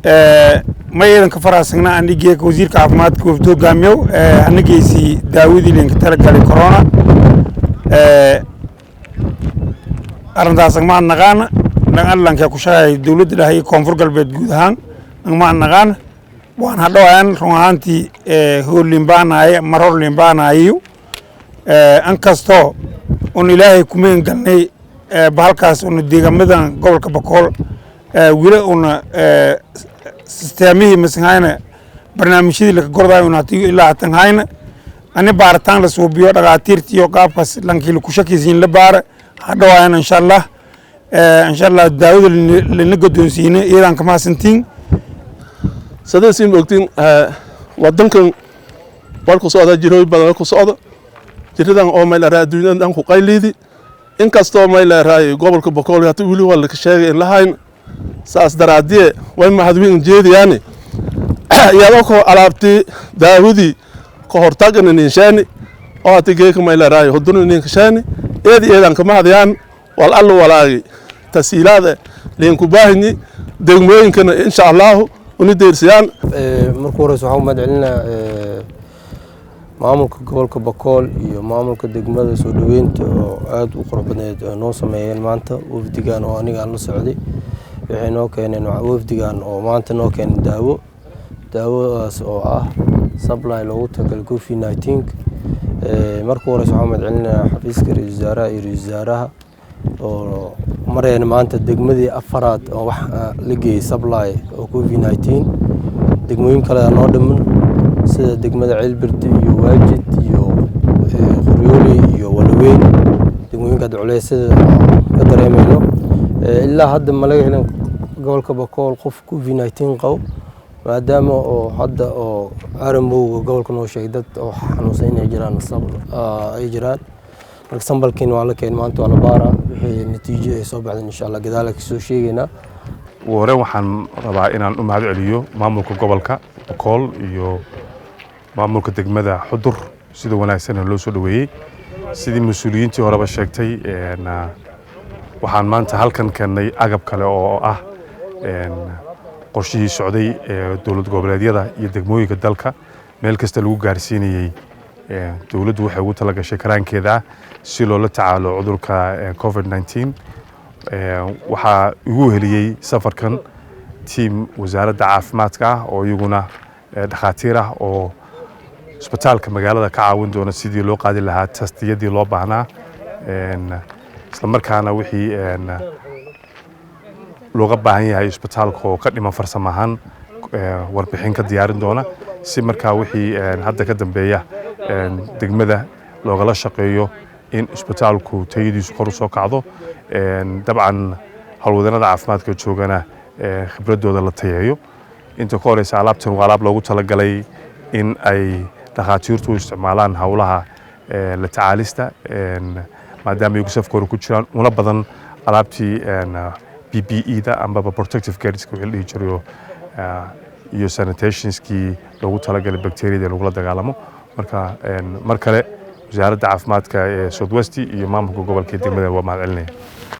ما يدن كفراسنا عندي جيك وزير عافماد كوفتو جاميو أنا جيسي داودي لين كتلقى الكورونا أرندا سمع النغان نقل لك كوشاي دولة ده هي كونفور قلبت جودهان نسمع النغان وأنا هذا روحانتي هو ليمبانا أي مرور ليمبانا أيو أنكستو أن إلهي كمين قلني بهالكاس أن ديجا مدن قبل كبكول ولا أن سيستمي مسنهاينا برنامج اللي كقرضا يناتي إلا تنهاينا أنا بارتان لسوبيو رغاتير تيو قابس لانكي لكوشكي زين لبار هذا إن شاء الله داود اللي نقدون سينه إيران كما سنتين سداسين وقتين ودنكم بالكو صعدة جيروي بالكو صعدة جيران أو ما يلرا دوينا دان قايليدي إن كاستو ما يلرا قبل كبكول ياتولي ولا كشاي إن لهاين ساس درادية وين ما هدوين جيد يعني يالوكو علابتي داودي كهرتاجن الإنساني أو تيجيك ما يلرا يهدون الإنساني إيدي إيدان كما هذيان والله ولا تسهيلات لينكوباهني دغموين كان إن شاء الله وندير سيان مركورس waxaa madcelinaa maamulka gobolka Bakool iyo maamulka degmada soo dhaweynta oo aad u qurux badneed noo sameeyeen maanta wafdigan oo aniga aan la socday waxay noo keeneen wafdigan oo maanta noo keenay daawadaas oo ah supply loogu talagalay COVID-19 markuu hore waxaa madcelinaa xafiiska ra'iisul wasaaraha iyo ra'iisul wasaaraha oo mareen maanta degmadii afaraad oo wax la geeyay supply oo COVID-19 degmooyin kale noo dhiman sida degmada Ceelbird iyo Waajid iyo Qoryooley iyo Walaweyn degmooyinka culeysada ka dareemayno ilaa hadda ma laga helin gobolka Bakool qof COVID-19 qabo maadaama oo hadda oo aramowga gobolka noo sheegay dad oo xanuunsan inay jiraan ay jiraan marka sambalkiin waa la keen maanta waa la baara wixii natiijo ay soo baxday insha Allah gadaal ka soo sheegayna hore waxaan rabaa inaan u mahad celiyo maamulka gobolka Bakool iyo maamulka degmada Xudur sida wanaagsan loo soo dhaweeyay sidii mas'uuliyiintii horeba sheegtay waxaan maanta halkan keenay agab kale oo ah qorshihii socday dowlad goboleedyada iyo degmooyinka dalka meel kasta lagu gaarsiinayay dowladdu waxay ugu tala gashay karaankeeda si loola tacaalo cudurka COVID-19 waxaa ugu heliyay safarkan team wasaaradda caafimaadka oo iyaguna dhakhaatiir ah oo isbitaalka magaalada ka caawin doona sidii loo qaadi lahaa testiyadii loo baahnaa isla markaana wixii looga baahan yahay isbitaalka oo ka dhiman farsamo ahaan warbixin ka diyaarin doona si markaa wixii hadda ka dambeeya degmada loogala shaqeeyo in isbitaalku tayadiisu kor u soo kacdo dabcan howlwadanada caafimaadka joogana khibradooda la tayeeyo inta ka horeysa alaabtan waa alaab loogu talagalay in ay dhakhaatiirtu isticmaalaan howlaha la tacaalista maadaama ay safkooda ku jiraan una badan alaabtii PPE-da amba protective gearska wixii la dhihi jiray iyo sanitationskii loogu talagalay bakteeriyada lagu la dagaalamo marka mar kale wasaaradda caafimaadka ee South West iyo maamulka gobolka degmada waa mahad celinaya